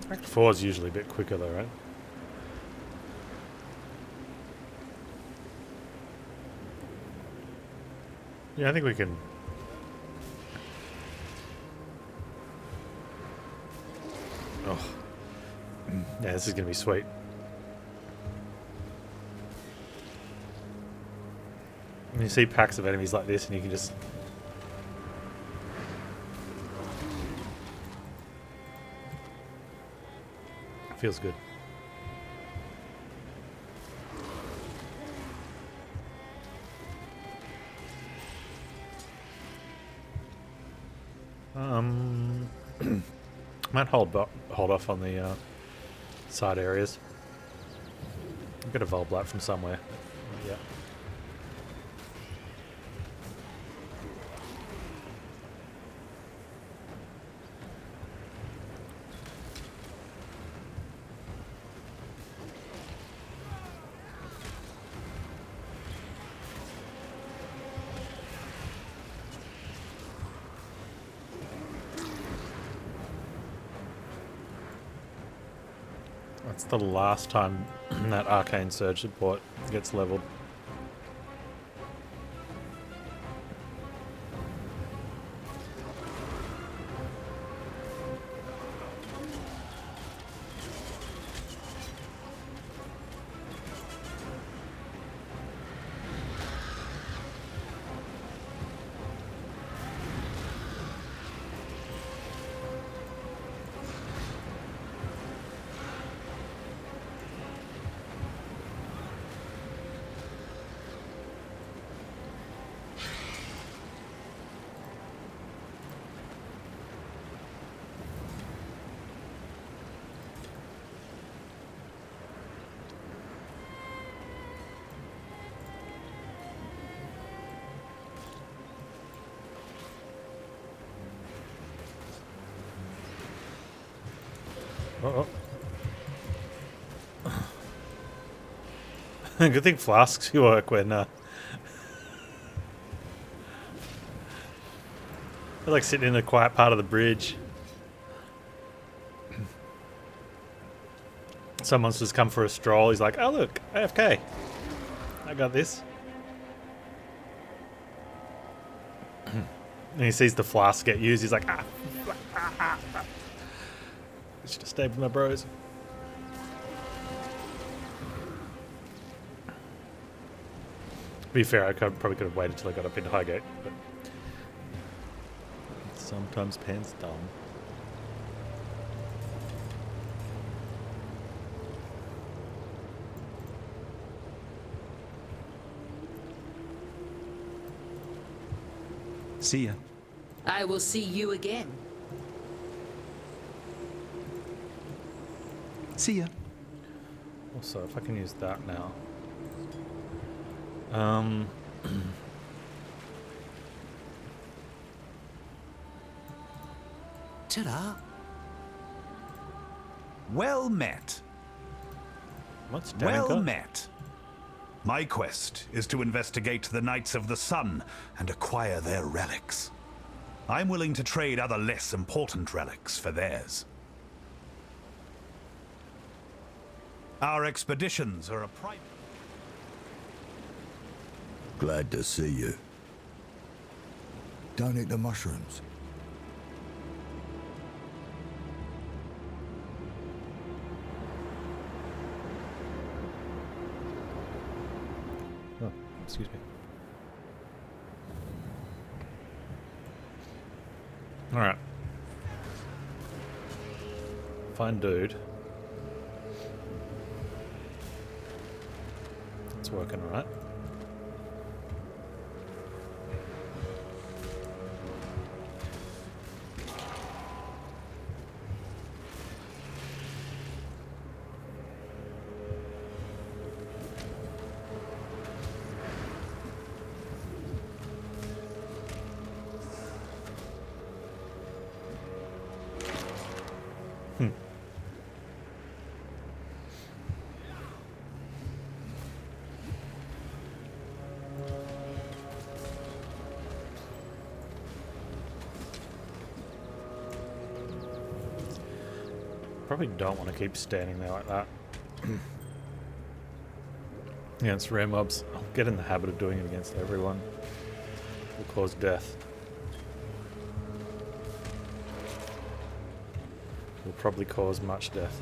Act 4 is usually a bit quicker though, right? Yeah, I think we can. Oh. Yeah, this is going to be sweet. When you see packs of enemies like this and you can just... Feels good. Might hold off on the side areas. Get a Volblat from somewhere. Yeah. That's the last time that Arcane Surge support gets leveled. Uh-oh. Good thing flasks work when they're like sitting in the quiet part of the bridge. Some monsters come for a stroll. He's like, oh look, AFK. I got this. And he sees the flask get used. He's like, ah. I should have stayed with my bros. To be fair, I probably could have waited till I got up into Highgate, but sometimes Panz dumb. See ya. I will see you again. See ya. Also, if I can use that now. Ta-da. Well met. What's Danica? Well met. My quest is to investigate the Knights of the Sun and acquire their relics. I'm willing to trade other less important relics for theirs. Our expeditions are a private... Glad to see you. Don't eat the mushrooms. Oh, excuse me. Alright. Fine dude. It's working right. Probably don't want to keep standing there like that. Against rare mobs. I'll get in the habit of doing it against everyone. Will cause death. Will probably cause much death.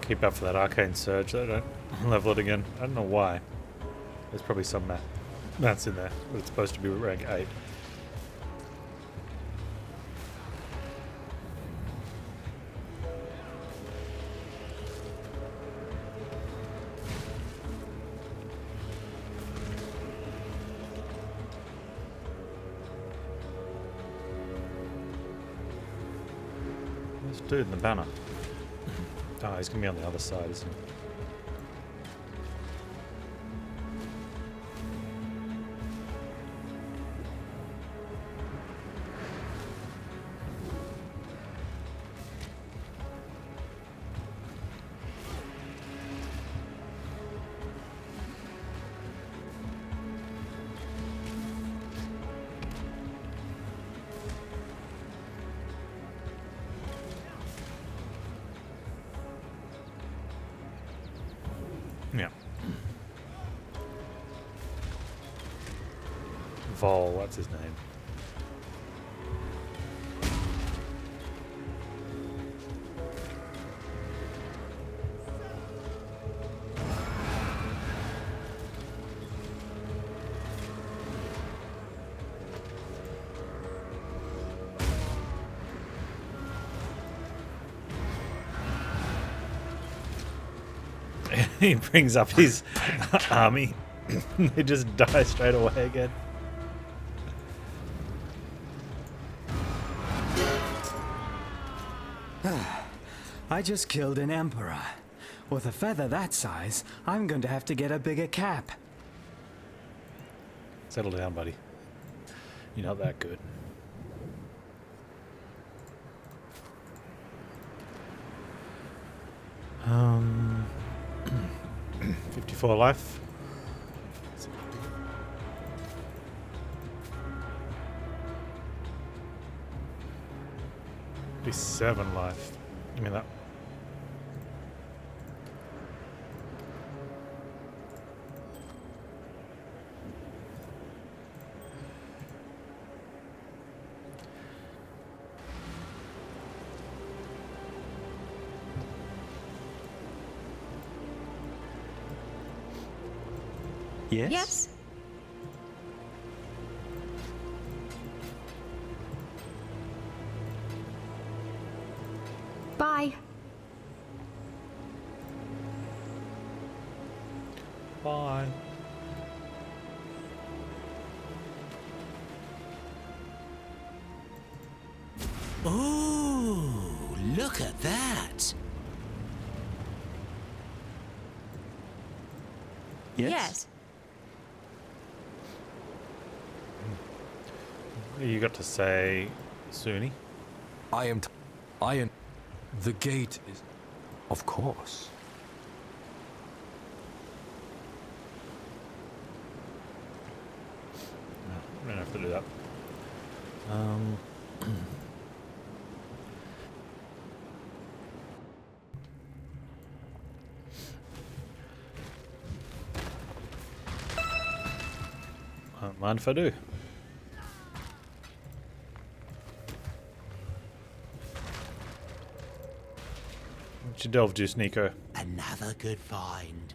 Keep up for that arcane surge. I don't level it again. I don't know why. There's probably some maths in there, but it's supposed to be rank 8. This dude in the banner. Oh, he's gonna be on the other side, isn't he? Yeah. Vol, what's his name? He brings up his army. They just die straight away again. I just killed an emperor. With a feather that size, I'm going to have to get a bigger cap. Settle down, buddy. You're not that good. 54 life. 57 life. Give me that. Yes? Yes. Bye. Bye. Oh, look at that. Yes. You got to say, Suni. The gate is... Of course. No, we don't have to do that. Don't mind if I do. What'd you delve juice, Nico? Another good find.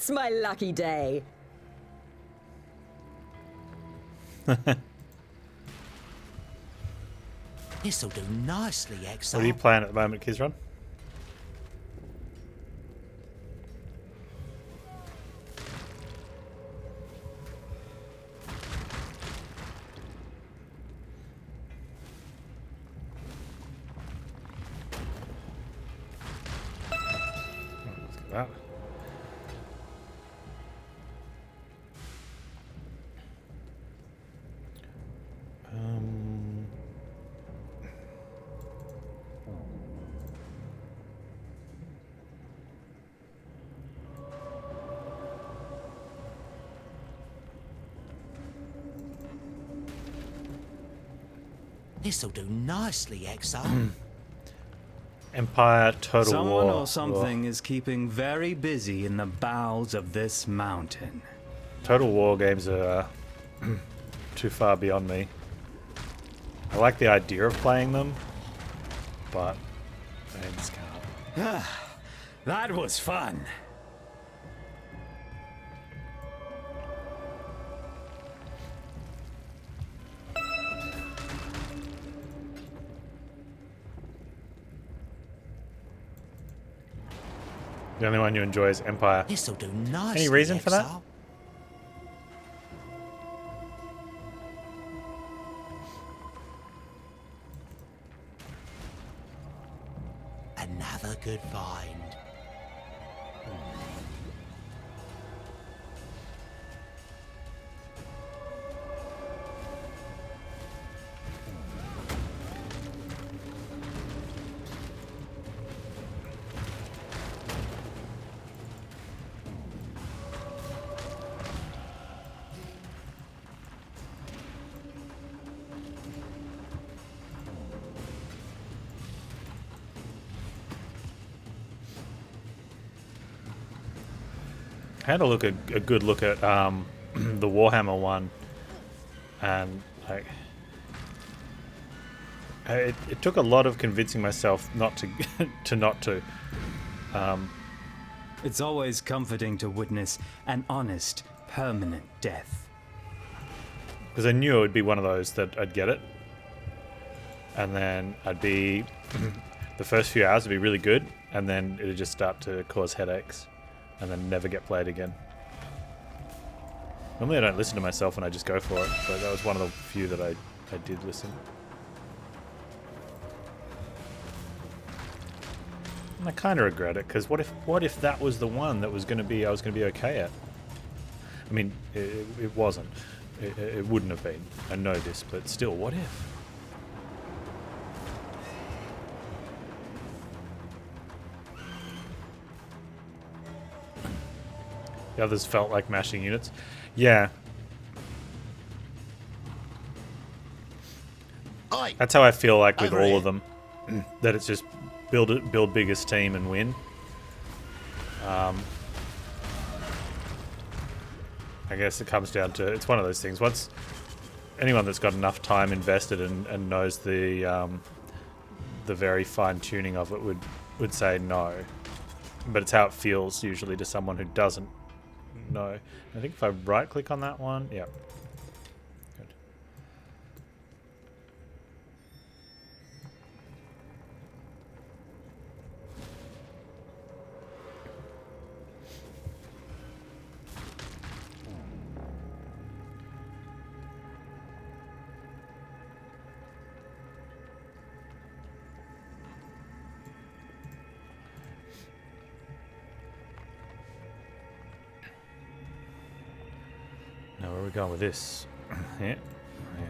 It's my lucky day. This'll do nicely, Exile. What are you playing at the moment, Kizron? That. This'll do nicely, Exile. Empire Total Someone War. or something is keeping very busy in the bowels of this mountain. Total War games are too far beyond me. I like the idea of playing them, but I just can't. That was fun. The only one you enjoy is Empire. This'll do nicely. Any reason for that? Exile. Another good find. I had a good look at the Warhammer one, and like it took a lot of convincing myself not to to. It's always comforting to witness an honest, permanent death. Because I knew it would be one of those that I'd get it, and then I'd be the first few hours would be really good, and then it'd just start to cause headaches, and then never get played again. Normally I don't listen to myself and I just go for it, but that was one of the few that I did listen. And I kind of regret it, because what if that was the one that was going to be I was going to be okay at? I mean, it wasn't. It wouldn't have been. I know this, but still, what if? The others felt like mashing units. Yeah. Oi. That's how I feel like with Over all here. of them. That it's just build biggest team and win. I guess it comes down to, it's one of those things. Once anyone that's got enough time invested and knows the very fine tuning of it would say no. But it's how it feels usually to someone who doesn't know. I think if I right click on that one, yeah. Good. Now where are we going with this? Yeah. Yeah.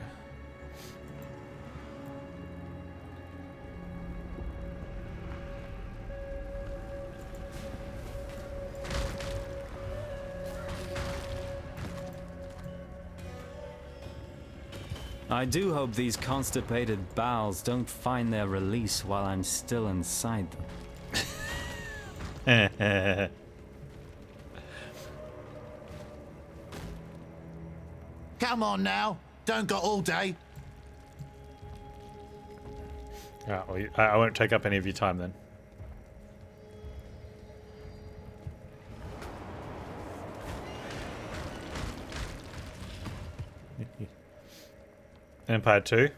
I do hope these constipated bowels don't find their release while I'm still inside them. Come on now. Don't got all day. Alright, well, I won't take up any of your time then. Empire 2.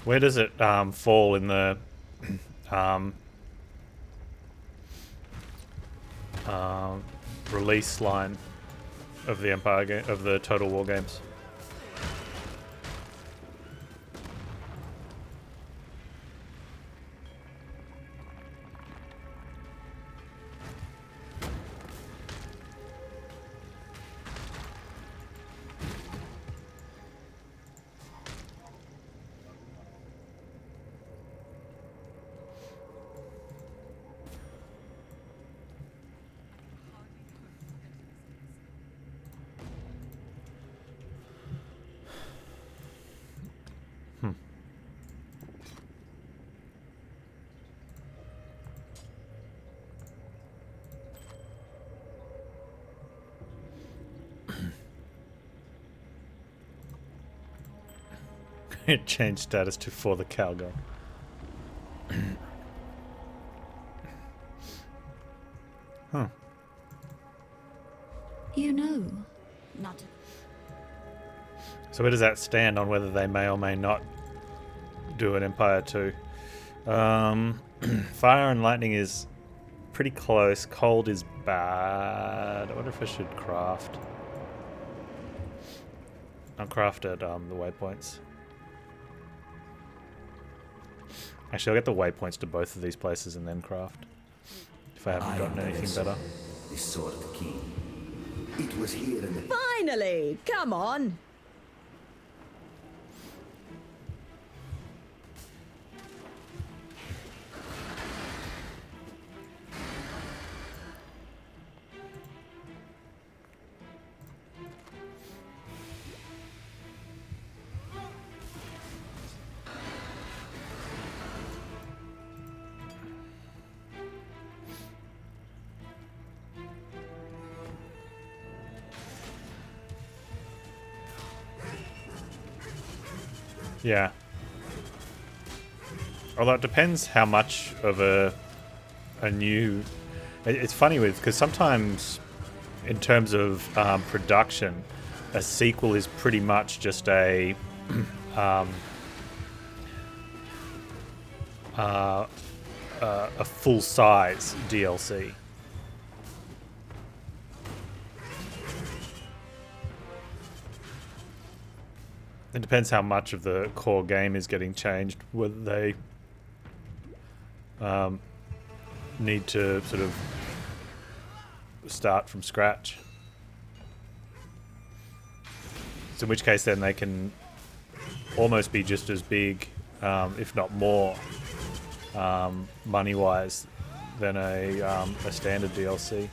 Where does it fall in the release line of the Empire of the Total War games? It changed status to for the Calgon. Huh. You know, not. So where does that stand on whether they may or may not do an Empire 2? Fire and lightning is pretty close. Cold is bad. I wonder if I should craft. I'll craft at the waypoints. Actually, I'll get the waypoints to both of these places and then craft. If I haven't gotten anything better. The Sword King. It was here in the... Finally! Come on! Yeah. Although it depends how much of a new... It's funny with, because sometimes in terms of production, a sequel is pretty much just a full-size DLC. It depends how much of the core game is getting changed, whether they need to sort of start from scratch. So in which case then they can almost be just as big, if not more, money-wise than a standard DLC.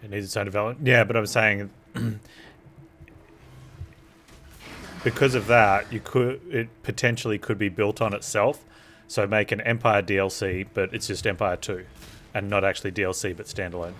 Needs its own development. Yeah, but I'm saying because of that, it potentially could be built on itself. So make an Empire DLC, but it's just Empire 2, and not actually DLC, but standalone.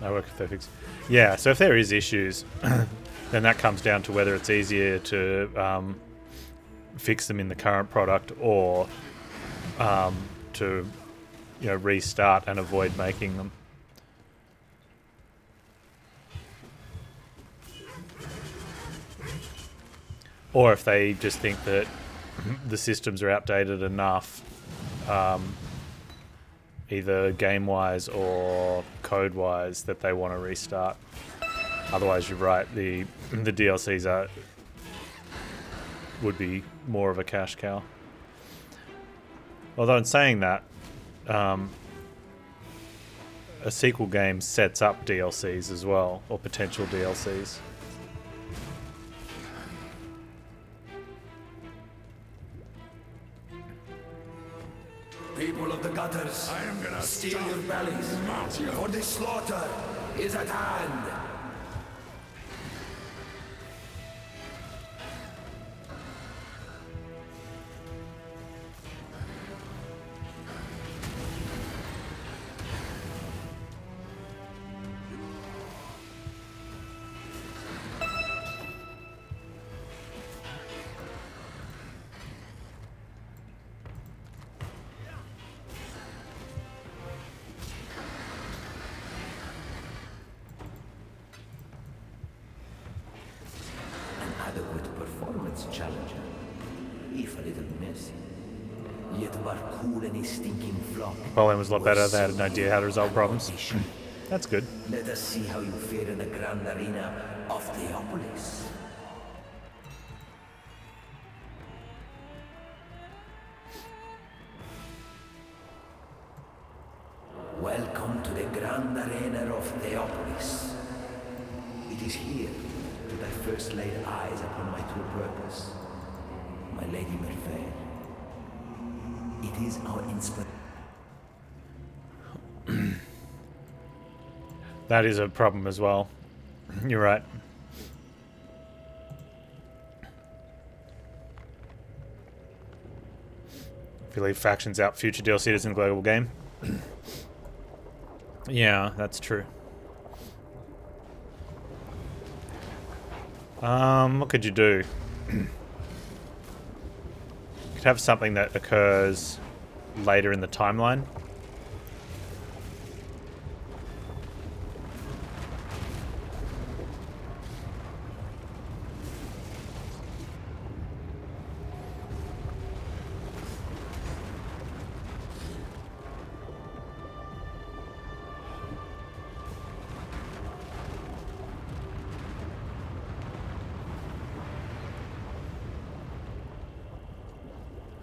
I work with fix. Yeah, so if there is issues, then that comes down to whether it's easier to fix them in the current product or to restart and avoid making them. Or if they just think that the systems are outdated enough, either game-wise or code-wise, that they want to restart. Otherwise, you're right, the DLCs would be more of a cash cow. Although in saying that, a sequel game sets up DLCs as well, or potential DLCs. People of the gutters, I am gonna steal your bellies, for the slaughter is at hand. Adequate performance challenger, if a little messy. Yet were cool any stinking flop. Bowling was a lot better. They had an idea how to resolve problems. That's good. Let us see how you fare in the grand arena of Theopolis. Welcome to the grand arena of Theopolis. It is here that I first laid eyes upon my true purpose, my Lady Merveille. It is our inspiration. That is a problem as well. You're right. If you leave factions out, future DLC isn't a global game. Yeah, that's true. What could you do? You could have something that occurs later in the timeline.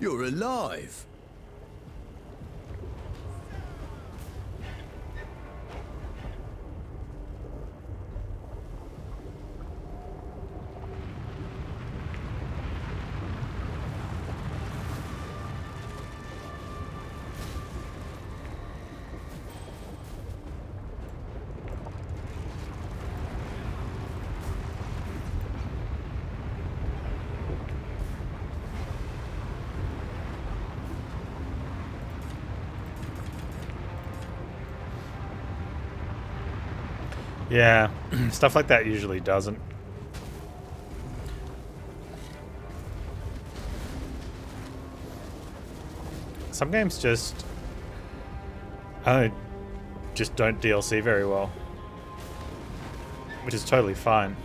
You're alive. Yeah, stuff like that usually doesn't. Some games just, just don't DLC very well, which is totally fine.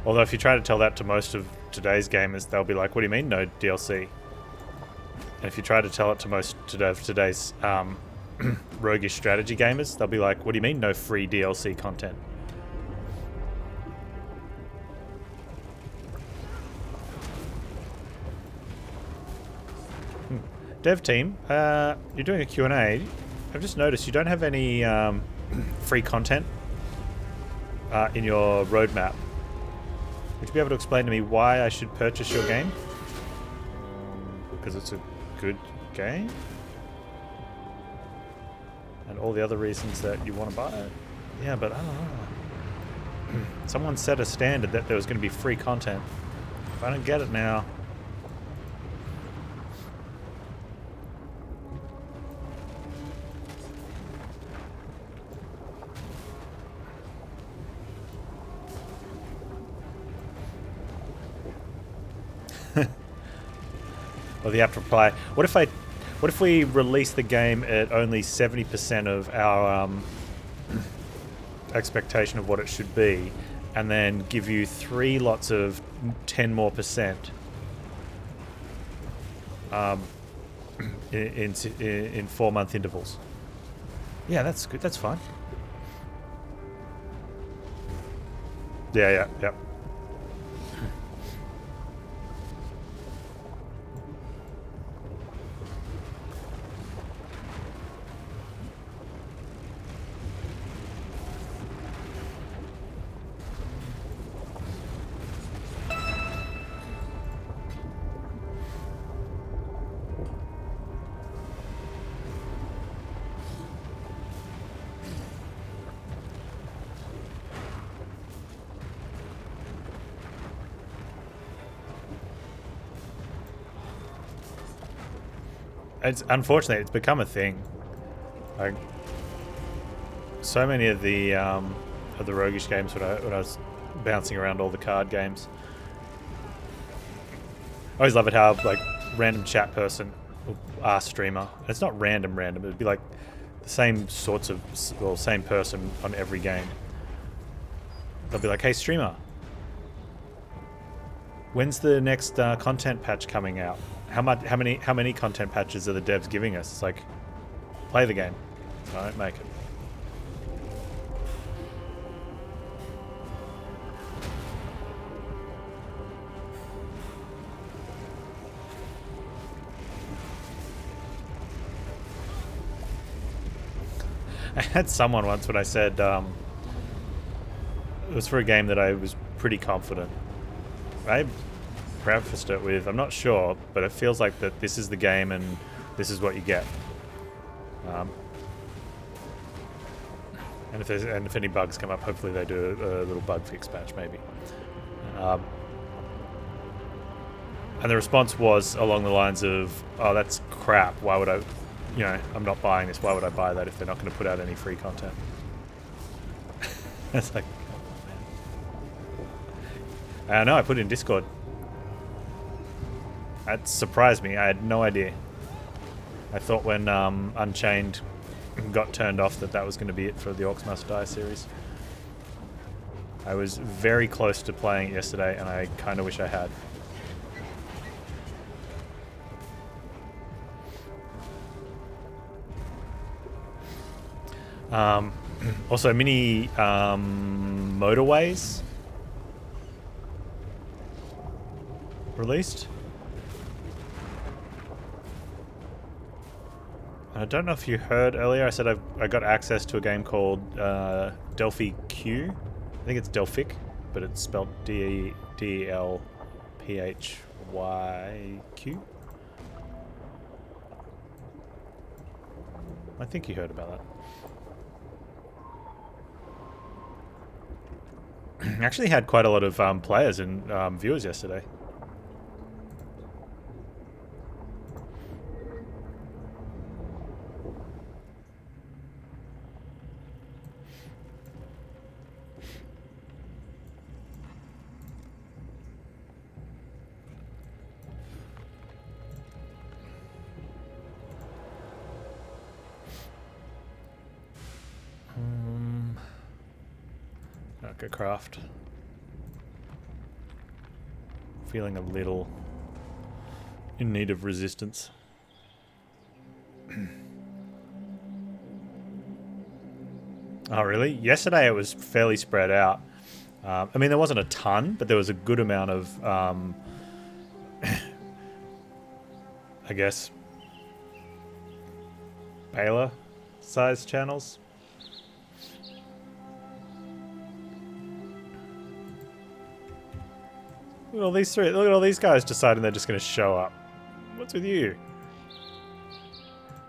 Although if you try to tell that to most of today's gamers, they'll be like, what do you mean no DLC? And if you try to tell it to most of today's roguish strategy gamers, they'll be like, what do you mean no free DLC content? Dev team, you're doing a Q&A. I've just noticed you don't have any free content in your roadmap. Would you be able to explain to me why I should purchase your game? Because it's a good game? And all the other reasons that you want to buy it? Yeah, but I don't know. Someone set a standard that there was going to be free content. If I don't get it now... Or the apt reply. What if we release the game at only 70% of our expectation of what it should be, and then give you 3 lots of 10 more %? in 4-month intervals. Yeah, that's good. That's fine. Yeah. It's unfortunately it's become a thing. Like so many of the roguish games when I was bouncing around all the card games. I always love it how like random chat person will ask streamer. And it's not random. It'd be like the same sorts of same person on every game. They'll be like, "Hey streamer, when's the next content patch coming out? How many content patches are the devs giving us?" It's like, play the game. Don't make it. I had someone once when I said it was for a game that I was pretty confident. I prefaced it with, "I'm not sure, but it feels like that this is the game and this is what you get." And if any bugs come up, hopefully they do a little bug fix patch maybe. And the response was along the lines of, "Oh, that's crap. Why would I, I'm not buying this. Why would I buy that if they're not going to put out any free content?" It's like, I know, I put it in Discord. That surprised me. I had no idea. I thought when Unchained got turned off that was going to be it for the Orcs Must Die series. I was very close to playing it yesterday, and I kind of wish I had. Also, mini motorways released. I don't know if you heard earlier, I said I got access to a game called Delphi Q. I think it's Delphic, but it's spelled D-E-L-P-H-Y-Q. I think you heard about that. Actually had quite a lot of players and viewers yesterday. Okay, craft. Feeling a little in need of resistance. Oh, really? Yesterday it was fairly spread out. I mean, there wasn't a ton, but there was a good amount of, I guess, Baylor-sized channels. Look at all these three. Look at all these guys deciding they're just going to show up. What's with you?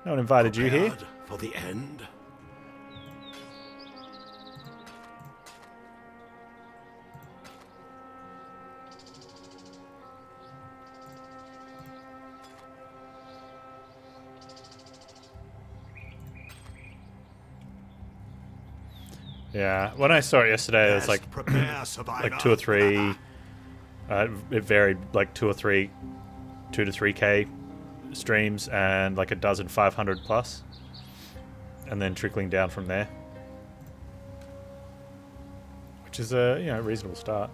No one invited you here. For the end. Yeah, when I saw it yesterday, it was like 2 or 3. It varied like 2 to 3K streams and like a dozen 500 plus, and then trickling down from there, which is a reasonable start.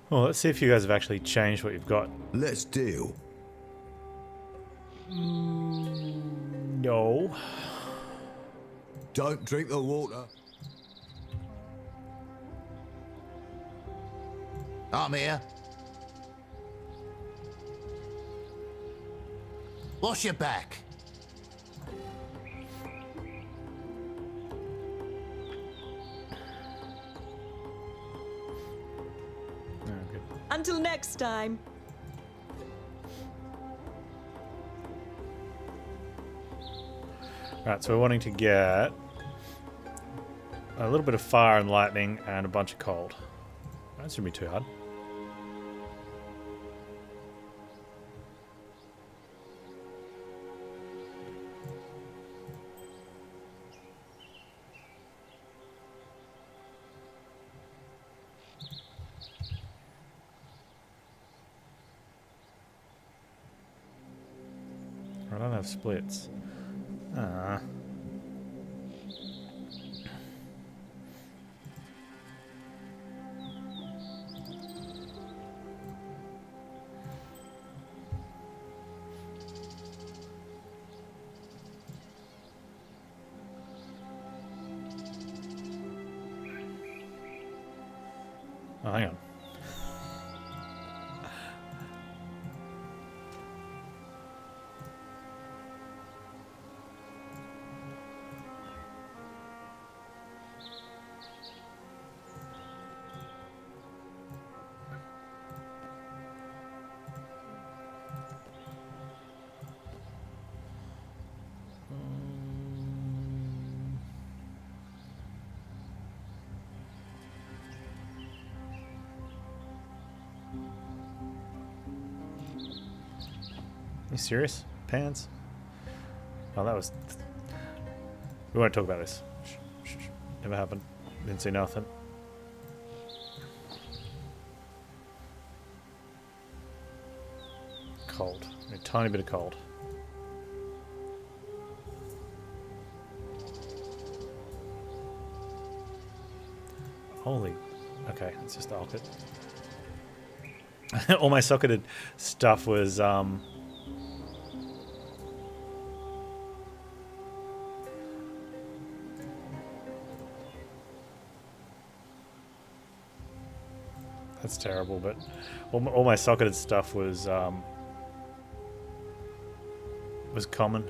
Well, let's see if you guys have actually changed what you've got. Let's deal. No. Don't drink the water. I'm here. Wash your back. Good. Until next time. Right, so we're wanting to get a little bit of fire and lightning and a bunch of cold. That shouldn't be too hard. I don't have splits. Ah. Oh, hang on. You serious? Panz? Oh, that was... We won't talk about this. Shh. Never happened. Didn't see nothing. Cold. A tiny bit of cold. Holy... Okay, it's just the opposite. All my socketed stuff was, That's terrible, but all my socketed stuff was common.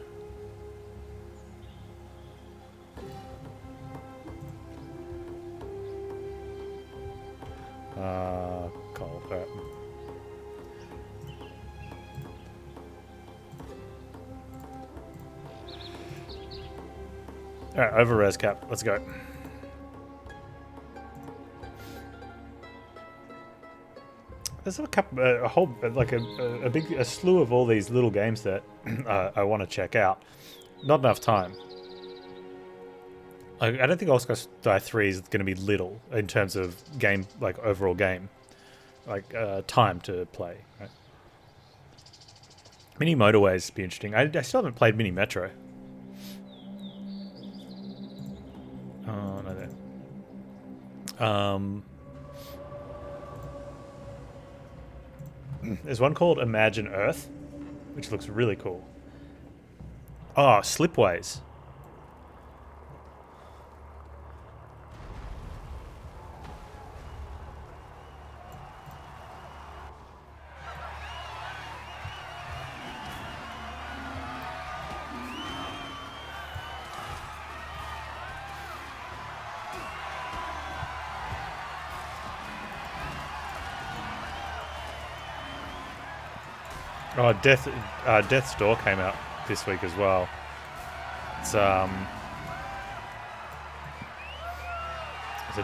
Cold. Alright. Alright, over res cap. Let's go. There's a whole, like a slew of all these little games that I want to check out. Not enough time. I don't think Oscar 3 is going to be little in terms of game, like overall game, like time to play. Right? Mini Motorways be interesting. I still haven't played Mini Metro. Oh no, there. There's one called Imagine Earth, which looks really cool. Oh, Slipways. Oh, Death's Door came out this week as well. It's a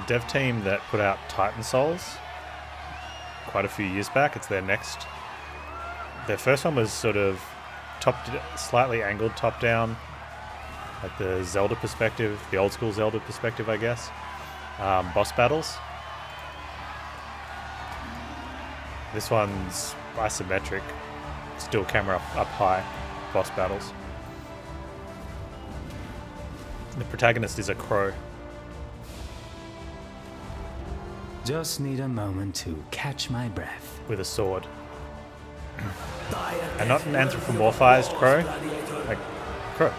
dev team that put out Titan Souls quite a few years back. It's their next. Their first one was sort of slightly angled top down, like the Zelda perspective, the old school Zelda perspective, I guess. Boss battles. This one's isometric. Still camera up high, boss battles. The protagonist is a crow. Just need a moment to catch my breath. with a sword. And not an anthropomorphized crow. Like, crow.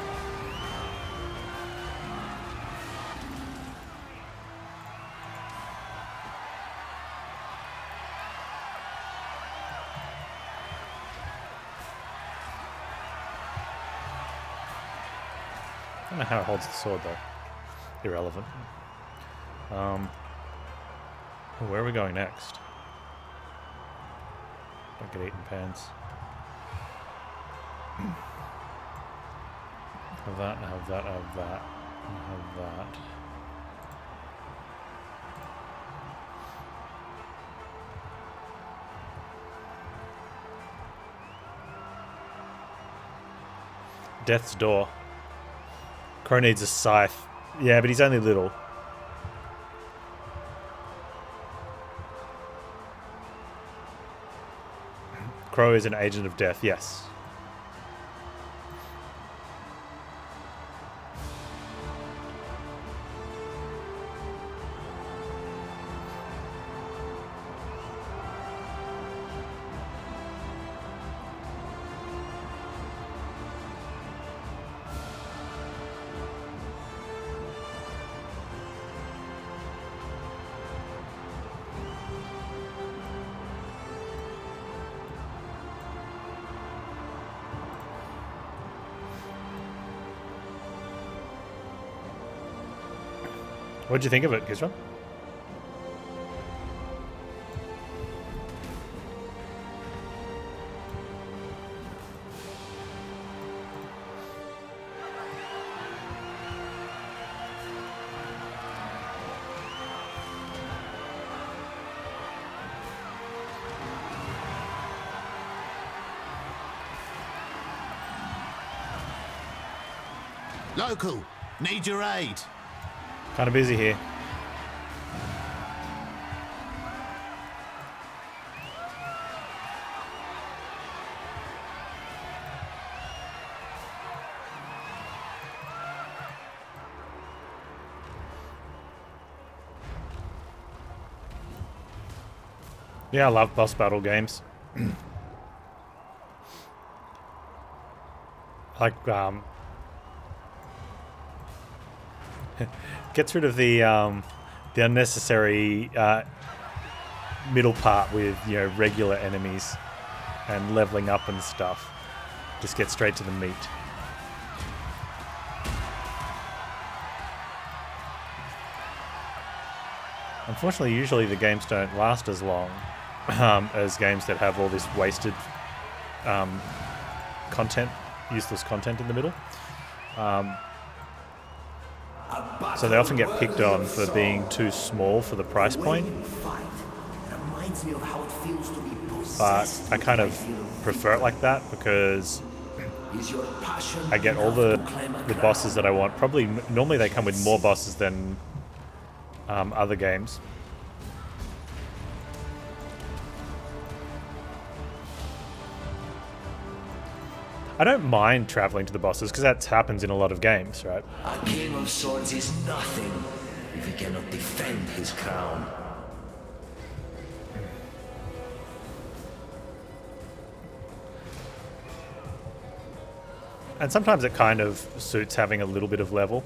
I don't know how it holds the sword though. Irrelevant. Where are we going next? Don't get eaten, Panz. Have that, have that, have that, and have that. Death's Door. Crow needs a scythe. Yeah, but he's only little. Crow is an agent of death, yes. What'd you think of it, Gizra? Local, need your aid. Kind of busy here. Yeah, I love boss battle games. Like, gets rid of the unnecessary middle part with, you know, regular enemies and leveling up and stuff. Just get straight to the meat. Unfortunately, usually the games don't last as long as games that have all this wasted content, useless content in the middle. So they often get picked on for being too small for the price point. But I kind of prefer it like that because I get all the bosses that I want. Probably, normally they come with more bosses than other games. I don't mind traveling to the bosses because that happens in a lot of games, right? A king of swords is nothing if he cannot defend his crown. And sometimes it kind of suits having a little bit of level.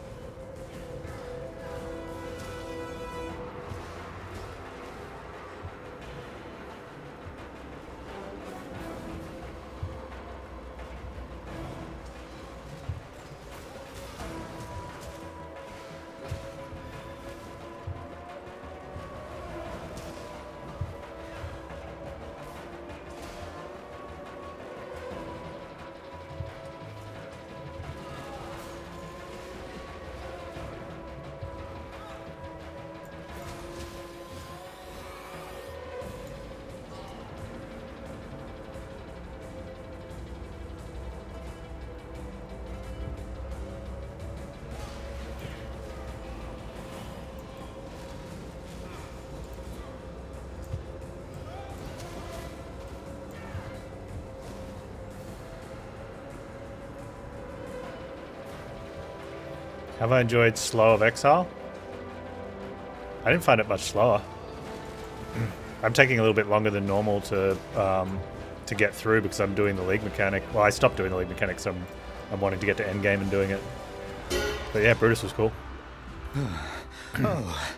Have I enjoyed Path of Exile? I didn't find it much slower. I'm taking a little bit longer than normal to get through because I'm doing the league mechanic. Well, I stopped doing the league mechanics. I'm wanting to get to endgame and doing it. But yeah, Brutus was cool. Oh,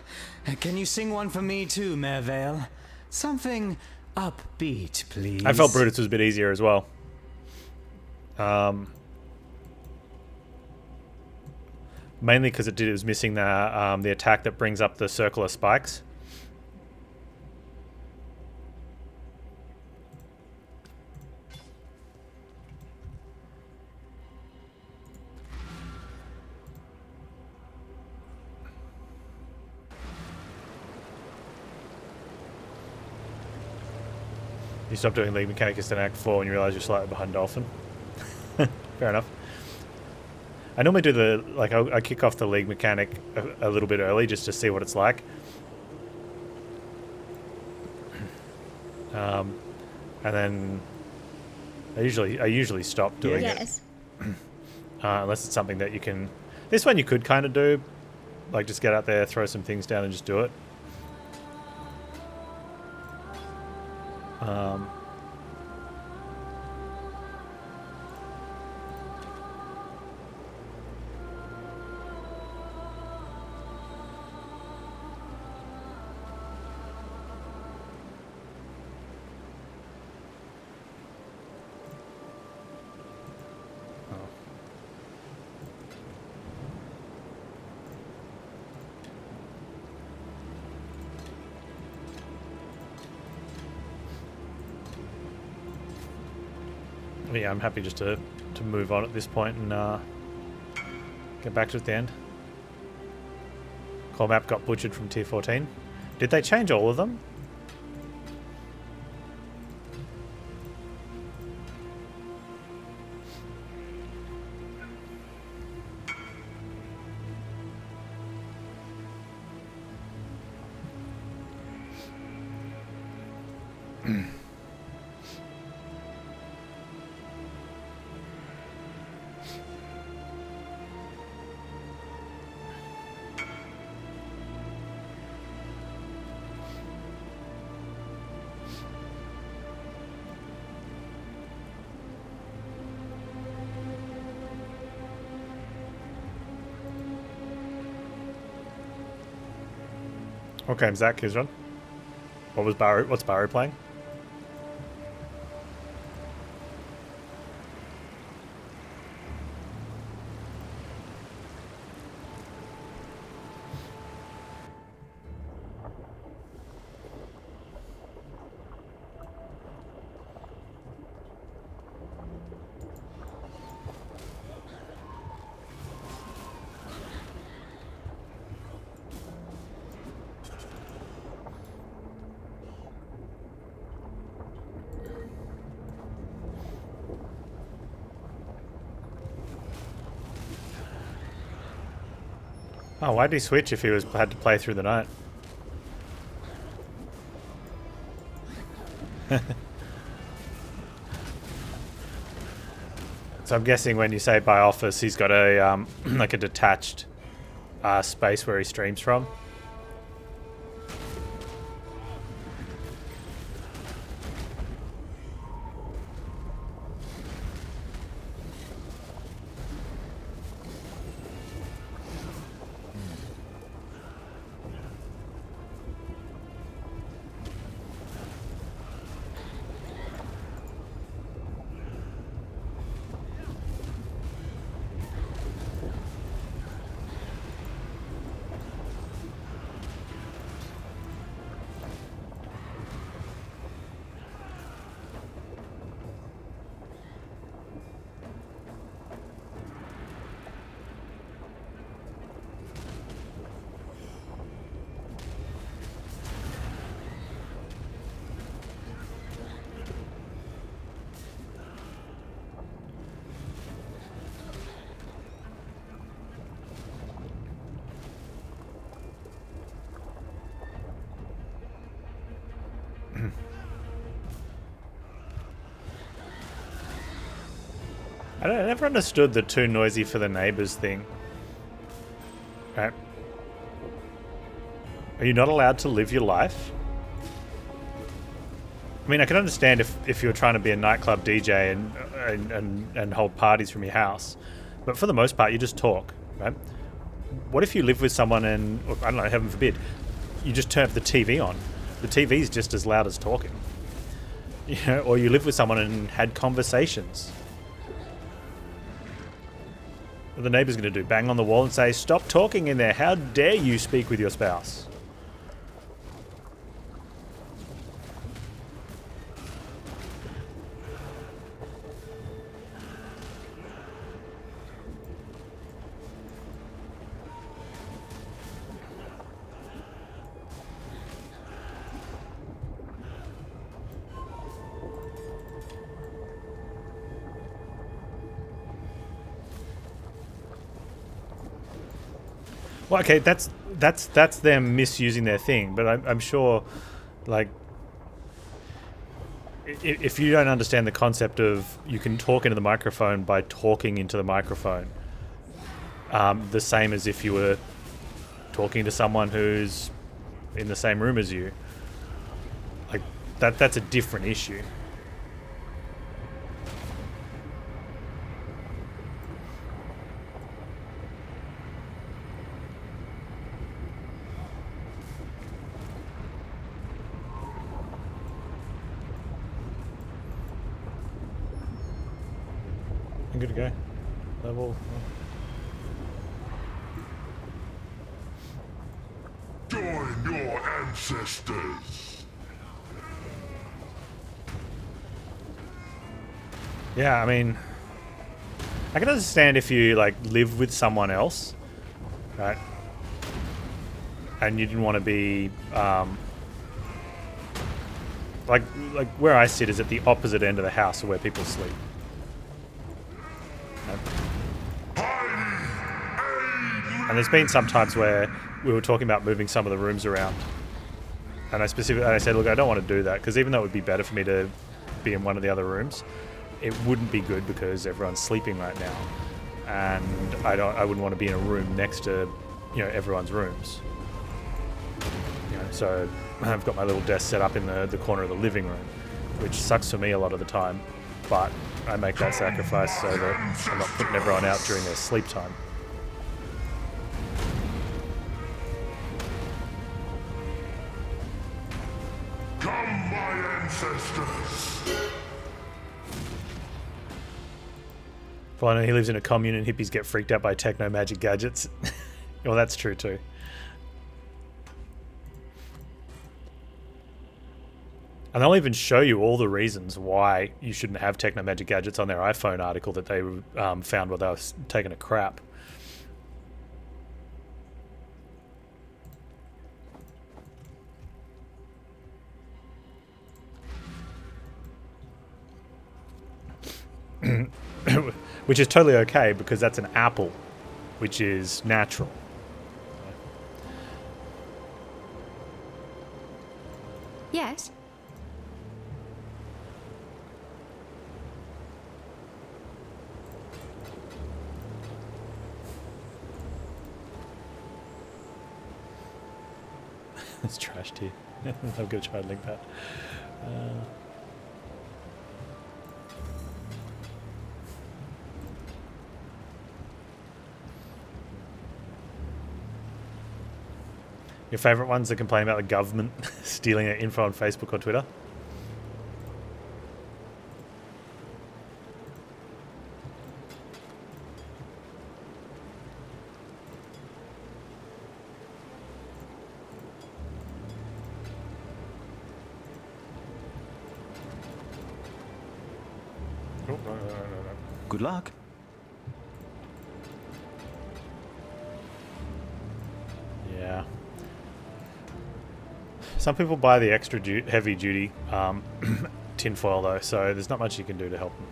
can you sing one for me too, Mervale? Something upbeat, please. I felt Brutus was a bit easier as well. Mainly because it was missing the attack that brings up the circle of spikes. You stop doing League Mechanicus in Act 4 and you realise you're slightly behind Dolphin. Fair enough. I normally do the, like, I kick off the League Mechanic a little bit early just to see what it's like. And then I usually stop doing it. Unless it's something that you can... This one you could kind of do. Like, just get out there, throw some things down and just do it. Yeah, I'm happy just to move on at this point and get back to it at the end. Core map got butchered from tier 14. Did they change all of them? Okay, Zach, his run. What's Barry playing? Oh, why'd he switch if he had to play through the night? So I'm guessing when you say by office, he's got a like a detached space where he streams from. I never understood the too noisy for the neighbors thing. Right. Are you not allowed to live your life? mean, I can understand if you're trying to be a nightclub DJ and hold parties from your house, but for the most part, you just talk, right? What if you live with someone and, or, I don't know, heaven forbid, you just turn the TV on? The TV's just as loud as talking. You know, or you live with someone and had conversations. What are the neighbours going to do? Bang on the wall and say, "Stop talking in there. How dare you speak with your spouse?" Well, okay, that's them misusing their thing, but I'm sure, like, if you don't understand the concept of you can talk into the microphone by talking into the microphone, the same as if you were talking to someone who's in the same room as you, like that's a different issue. I'm good to go. Level. Join your ancestors. Yeah, I mean, I can understand if you like live with someone else, right? And you didn't want to be like where I sit is at the opposite end of the house of where people sleep. And there's been some times where we were talking about moving some of the rooms around, and I said, look, I don't want to do that because even though it would be better for me to be in one of the other rooms, it wouldn't be good because everyone's sleeping right now, and I wouldn't want to be in a room next to, you know, everyone's rooms. You know, so I've got my little desk set up in the corner of the living room, which sucks for me a lot of the time, but I make that sacrifice so that I'm not putting everyone out during their sleep time. Come, my ancestors. Well, I know he lives in a commune and hippies get freaked out by techno magic gadgets. Well, that's true too. And they'll even show you all the reasons why you shouldn't have techno magic gadgets on their iPhone article that they found while they were taking a crap. Which is totally okay because that's an apple, which is natural. Yes. It's trashed here. I'm going to try and link that. Your favourite ones that complain about the government stealing their info on Facebook or Twitter? Oh, no. Good luck. Yeah. Some people buy the extra heavy duty tinfoil though, so there's not much you can do to help them.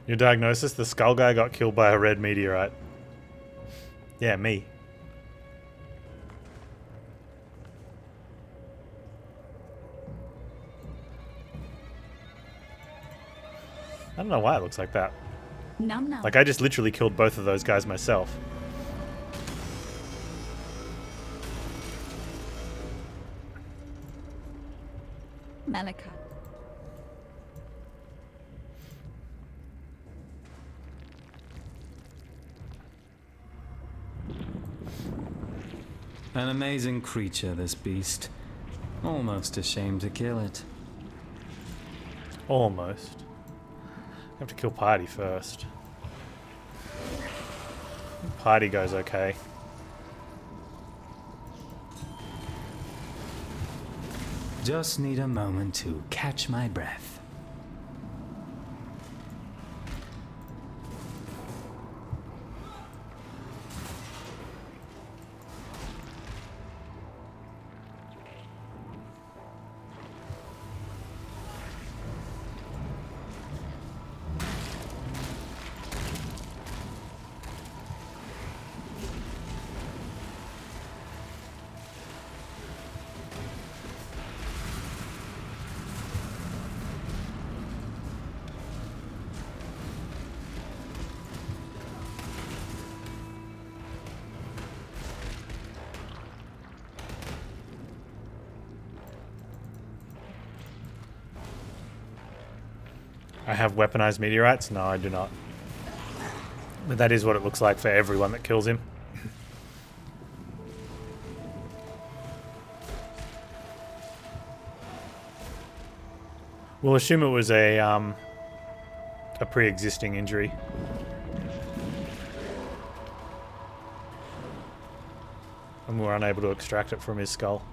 Your diagnosis? The skull guy got killed by a red meteorite. Yeah, me. I don't know why it looks like that. Num num. Like I just literally killed both of those guys myself. Malika. An amazing creature, this beast. Almost ashamed to kill it. Almost. I have to kill Party first. Party goes okay. Just need a moment to catch my breath. I have weaponized meteorites? No, I do not. But that is what it looks like for everyone that kills him. We'll assume it was a pre-existing injury. And we're unable to extract it from his skull.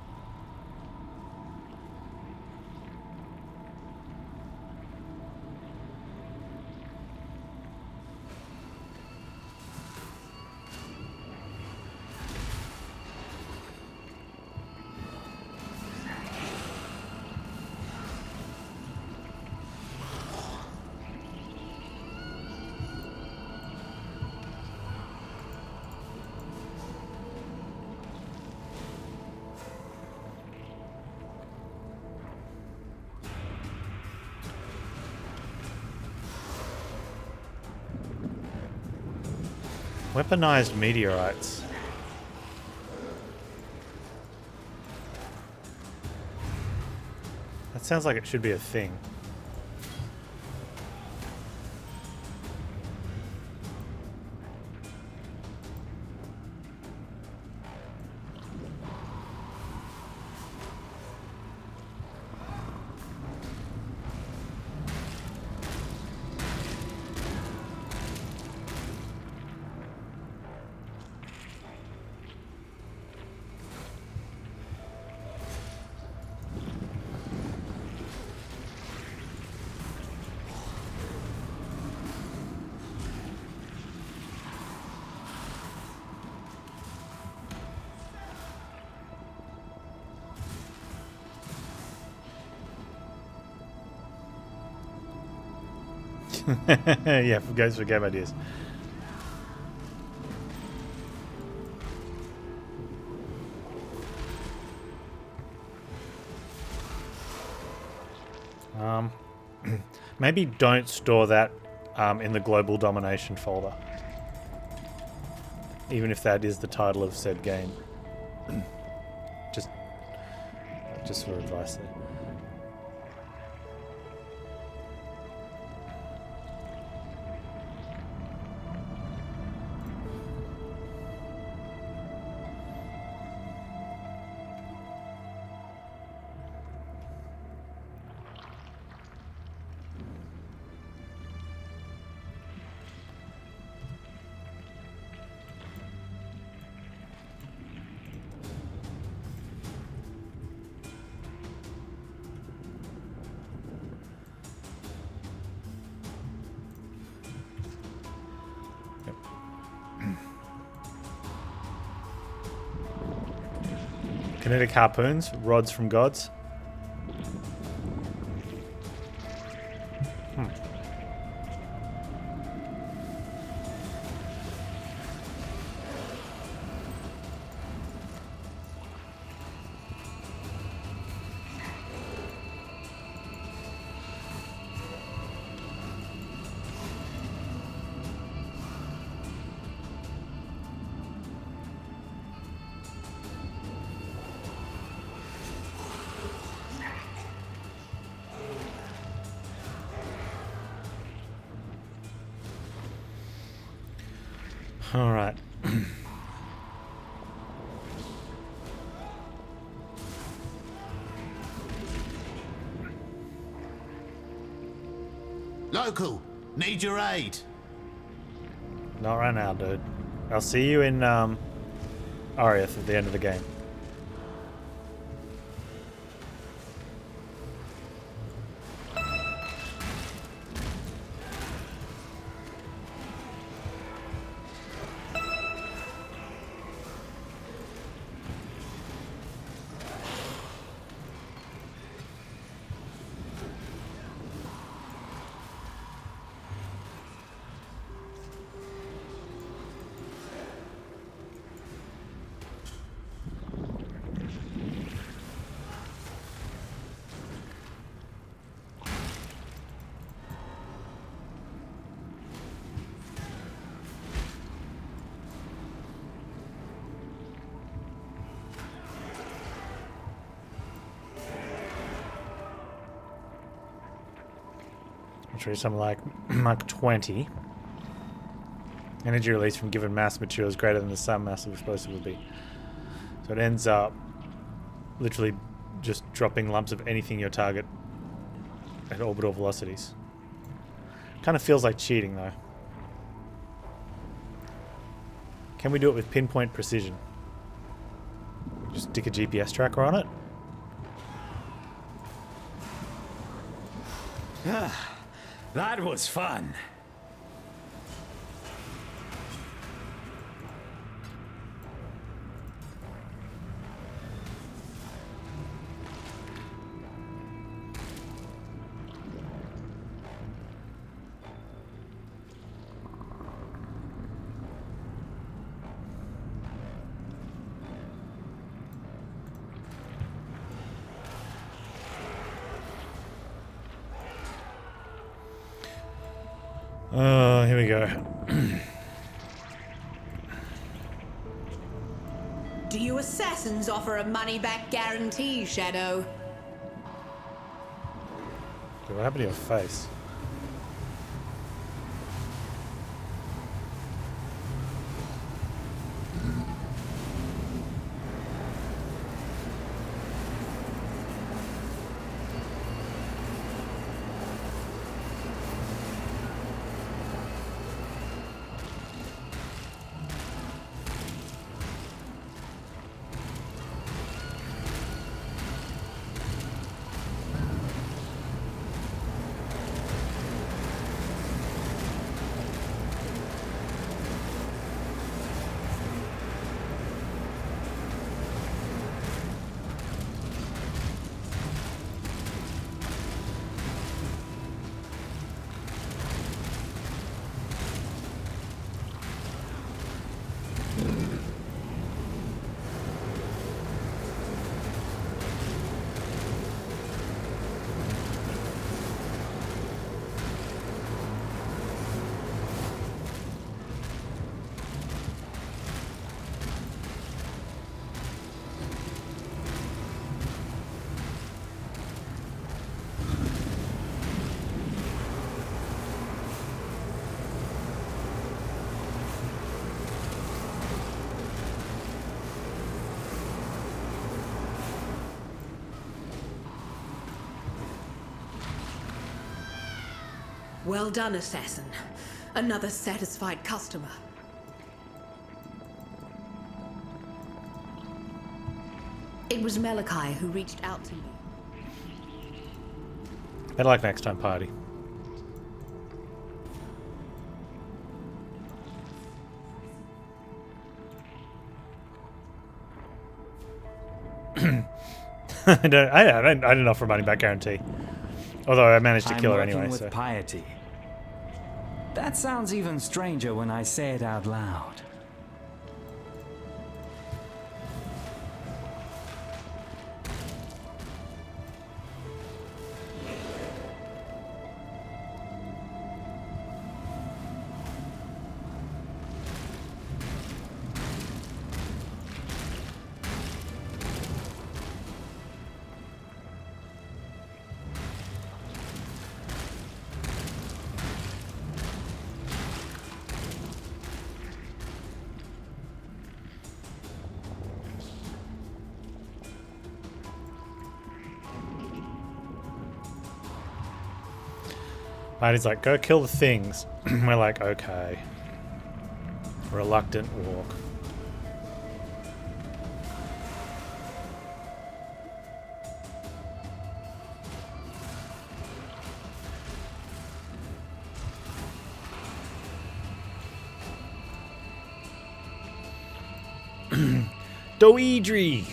Weaponized meteorites. That sounds like it should be a thing. Yeah, goes for game ideas. Maybe don't store that in the global domination folder, even if that is the title of said game. just for advice there. Kinetic harpoons, rods from gods. All right. Local, need your aid. Not right now, dude. I'll see you in Arieth at the end of the game. Which something like Mark 20. Energy release from given mass material is greater than the sum mass of explosive would be. So it ends up literally just dropping lumps of anything you target at orbital velocities. Kind of feels like cheating though. Can we do it with pinpoint precision? Just stick a GPS tracker on it? That was fun. Oh, here we go. Do you assassins offer a money-back guarantee, Shadow? What happened to your face? Well done, assassin. Another satisfied customer. It was Malachi who reached out to me. Better luck next time, party. I didn't offer a money back guarantee. Although I managed to kill her anyway. With piety. That sounds even stranger when I say it out loud. And he's like, go kill the things. We're like, okay. Reluctant walk. Doedri!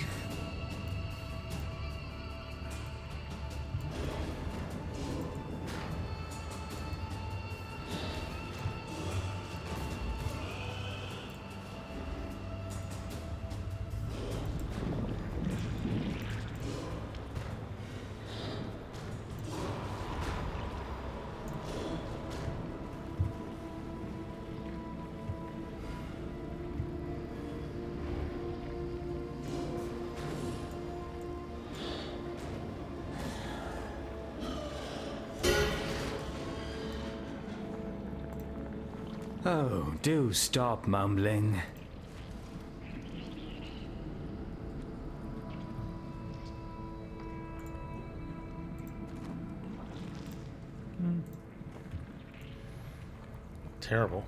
Oh, do stop mumbling. Terrible.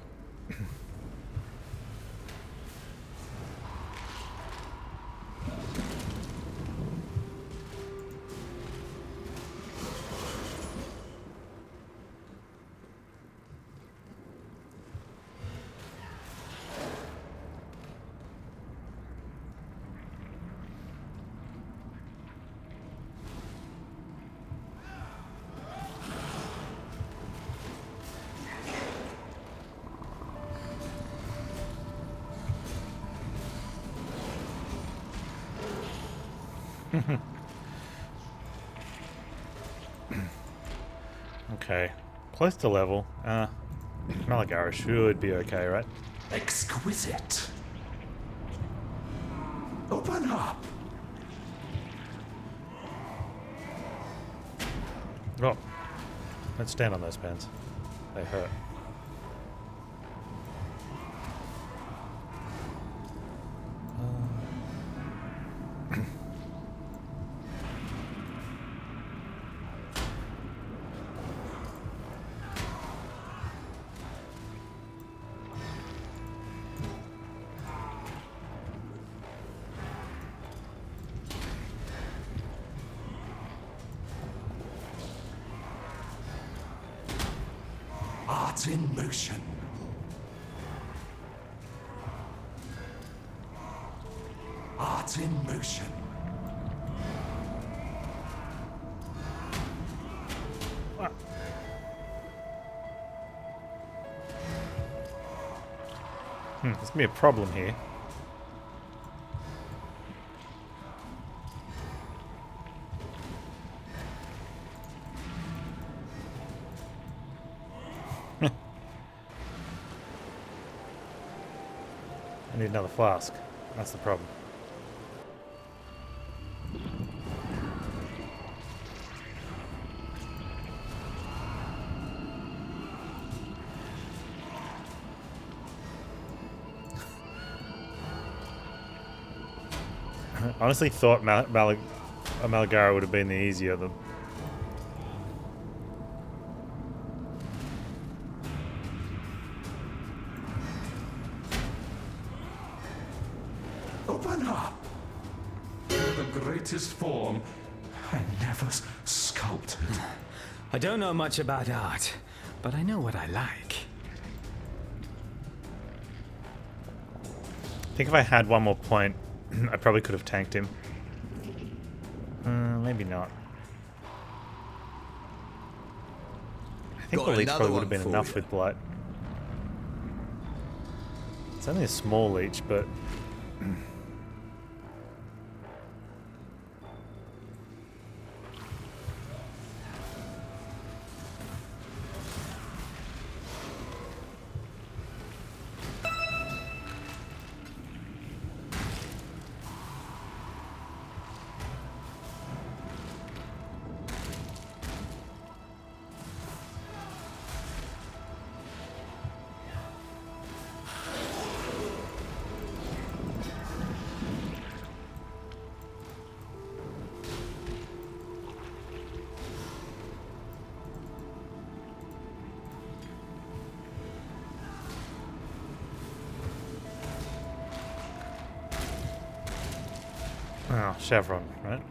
Okay. Close to level. Malagara should be okay, right? Exquisite. Open up. Oh. Don't stand on those pens. They hurt. Art in motion. Art in motion. There's gonna be a problem here. I need another flask. That's the problem. I honestly thought Malagara would have been the easier of them. Open up. The greatest form I never sculpted. I don't know much about art, but I know what I like. I think if I had one more point, I probably could have tanked him. Maybe not. I think the leech probably would have been enough with Blight. It's only a small leech, but... Oh, Chevron, right?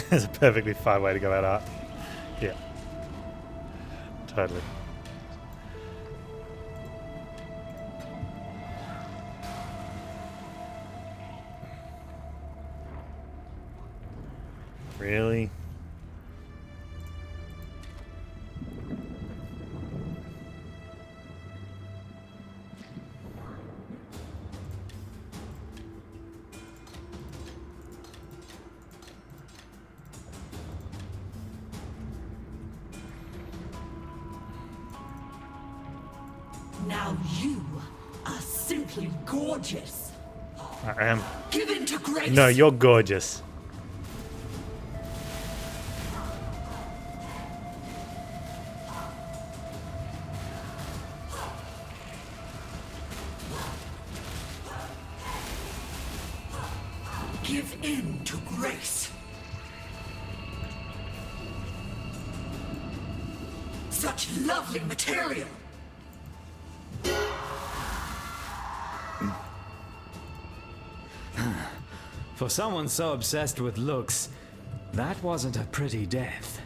There's a perfectly fine way to go out art. Yeah. Totally. Really? Now you are simply gorgeous. I am. Give in to grace. No, you're gorgeous. Give in to grace. Such lovely material. For someone so obsessed with looks, that wasn't a pretty death.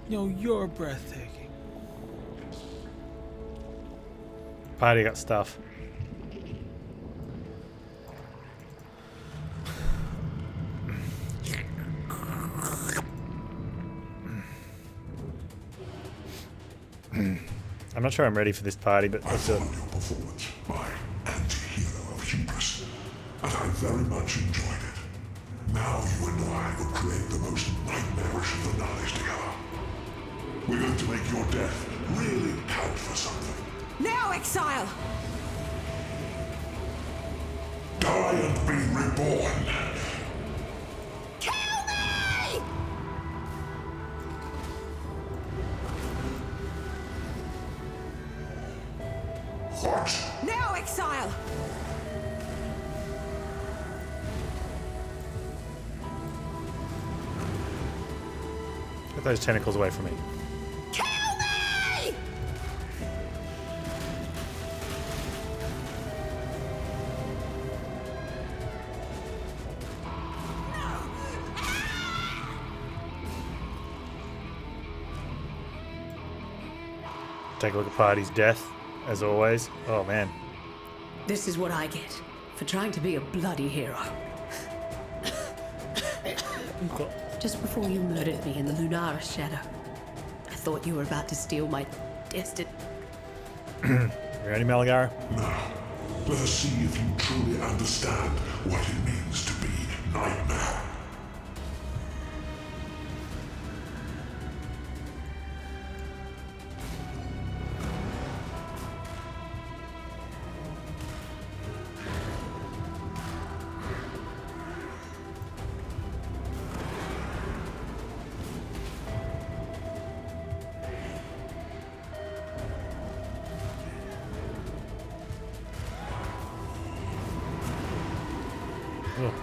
Yo, you're breathtaking. Party got stuff. I'm not sure I'm ready for this party, but let's do it. Your performance, my anti-hero of hubris, and I very much enjoyed it. Now you and I will create the most nightmarish of the nights together. We're going to make your death really count for something. Now, Exile! Die and be reborn. Kill me! What? Now, Exile! Get those tentacles away from me. Kill me! Take a look at Party's death, as always. Oh man. This is what I get for trying to be a bloody hero. Just before you murdered me in the Lunaris shadow, I thought you were about to steal my destiny. Ready, Malagara? Now, let us see if you truly understand what it means to be Nightmare. Ugh.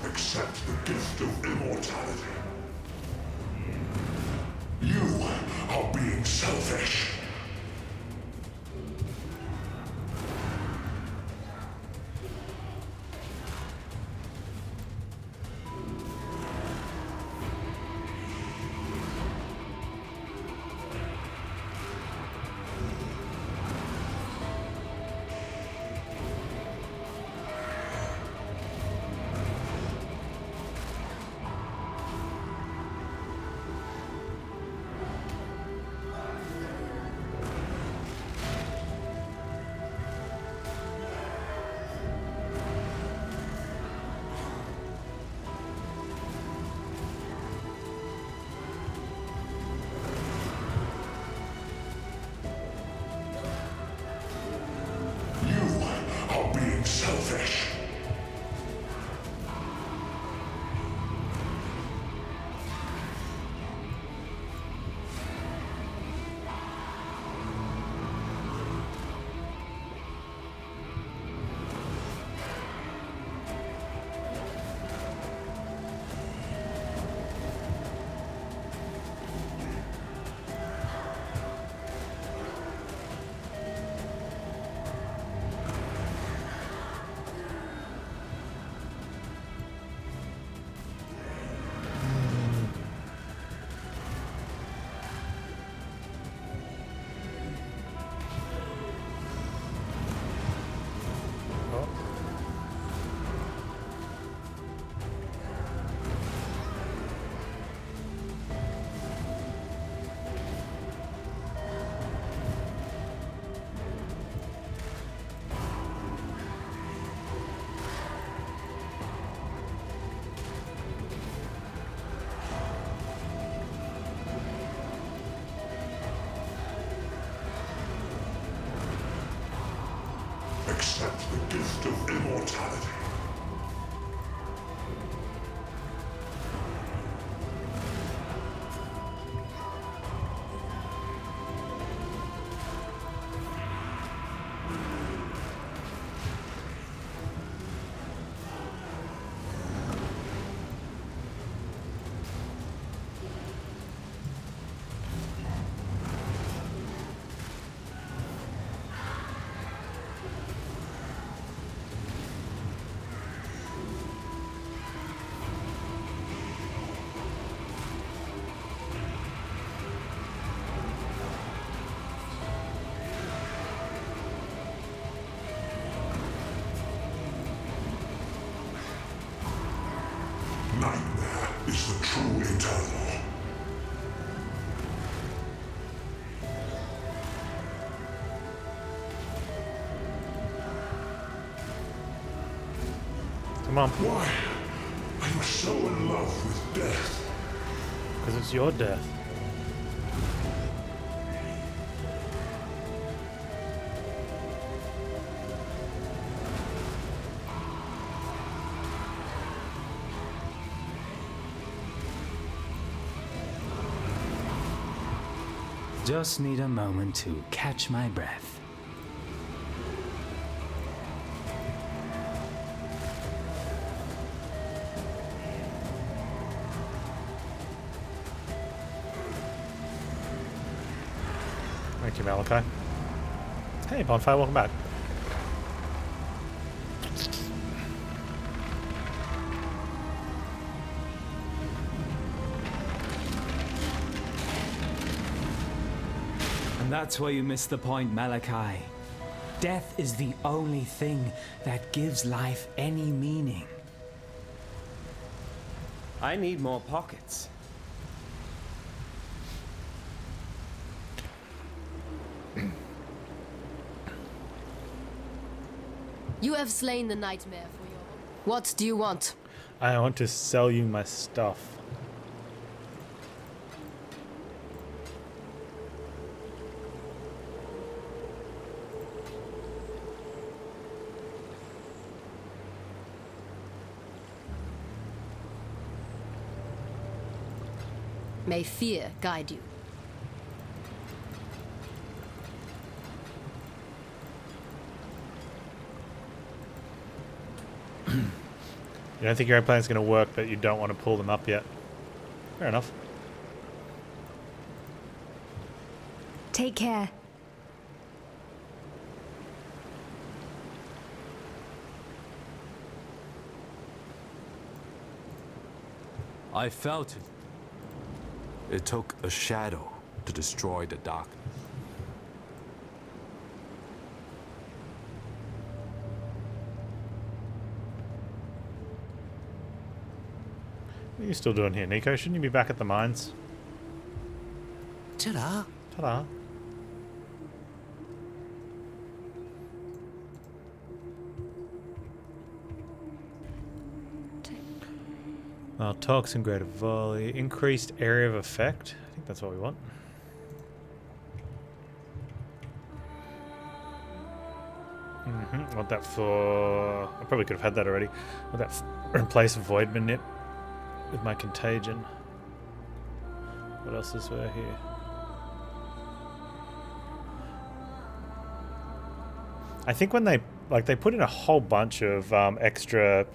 Accept the gift of immortality. You are being selfish. accept the gift of immortality. Nightmare is the true eternal. Come on. Why? Are you so in love with death? Because it's your death. Just need a moment to catch my breath. Thank you, Malachi. Hey, Bonfire, welcome back. And that's where you miss the point, Malachi. Death is the only thing that gives life any meaning. I need more pockets. You have slain the nightmare for your... What do you want? I want to sell you my stuff. May fear guide you. You don't think your plan's going to work, but you don't want to pull them up yet. Fair enough. Take care. I felt it. It took a shadow to destroy the darkness. What are you still doing here, Nico? Shouldn't you be back at the mines? Ta-da. Ta-da. Toxin, greater volley, increased area of effect. I think that's what we want. Want that for... I probably could have had that already. Want that replace Void Manip with my Contagion. What else is there here? I think when they put in a whole bunch of extra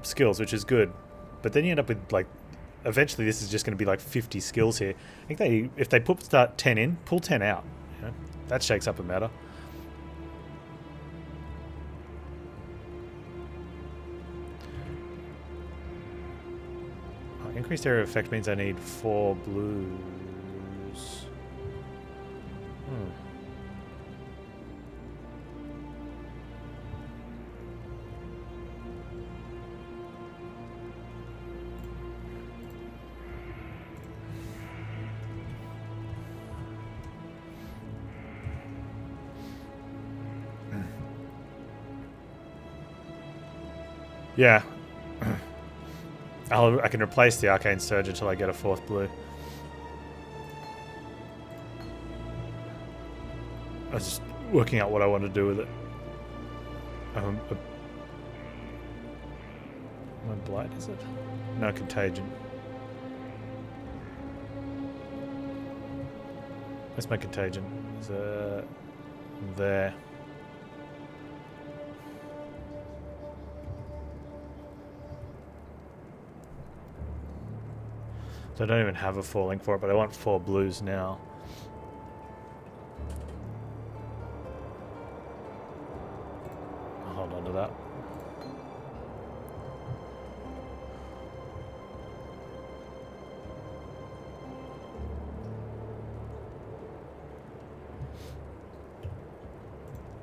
skills, which is good, but then you end up with eventually this is just going to be like 50 skills here. I think if they start 10 in, pull 10 out. You know? That shakes up a matter. Increased area of effect means I need 4 blues. Yeah. I can replace the Arcane Surge until I get a 4th blue. I was just working out what I want to do with it. My blight, is it? No, contagion. Where's my contagion? Is there? So I don't even have a falling for it, but I want 4 blues now. I'll hold on to that.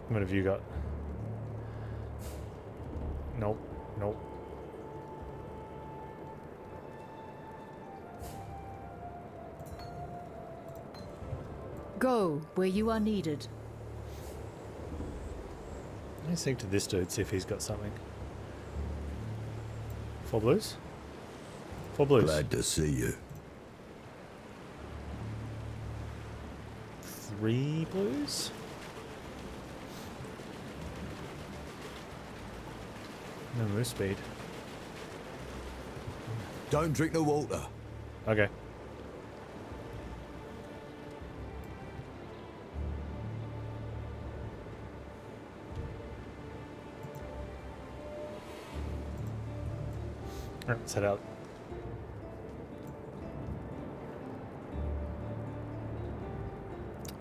What have you got? Nope. Nope. Go where you are needed. Let me speak to this dude, see if he's got something. 4 blues? 4 blues. Glad to see you. 3 blues? No move speed. Don't drink the water. Okay. Alright, let's head out.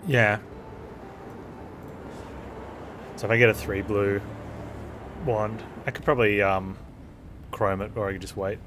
Yeah. So if I get a 3 blue wand, I could probably chrome it, or I could just wait.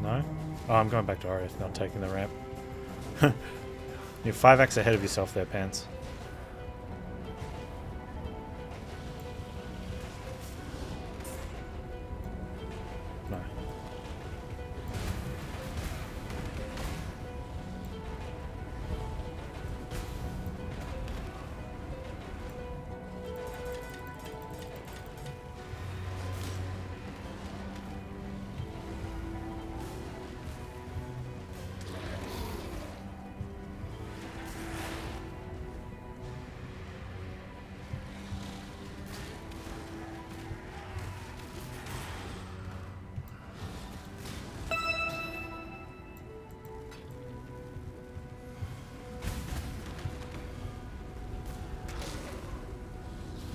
No? Oh, I'm going back to Oriath, not taking the ramp. You're 5x ahead of yourself there, Panz. No.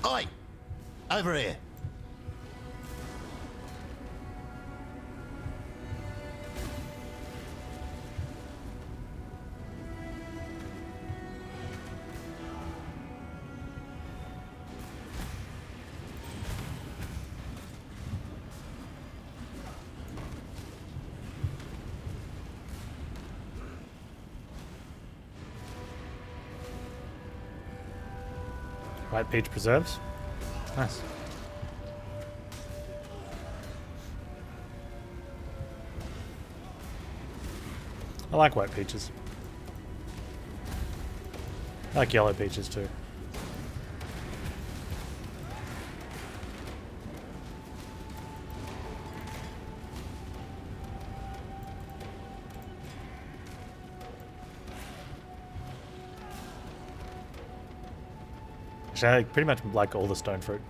Oi! Over here. White peach preserves. Nice. I like white peaches. I like yellow peaches too. Actually, I pretty much like all the stone fruit.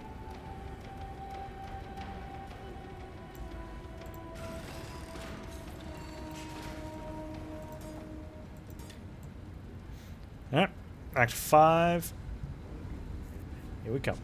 Alright, Act 5. Here we come.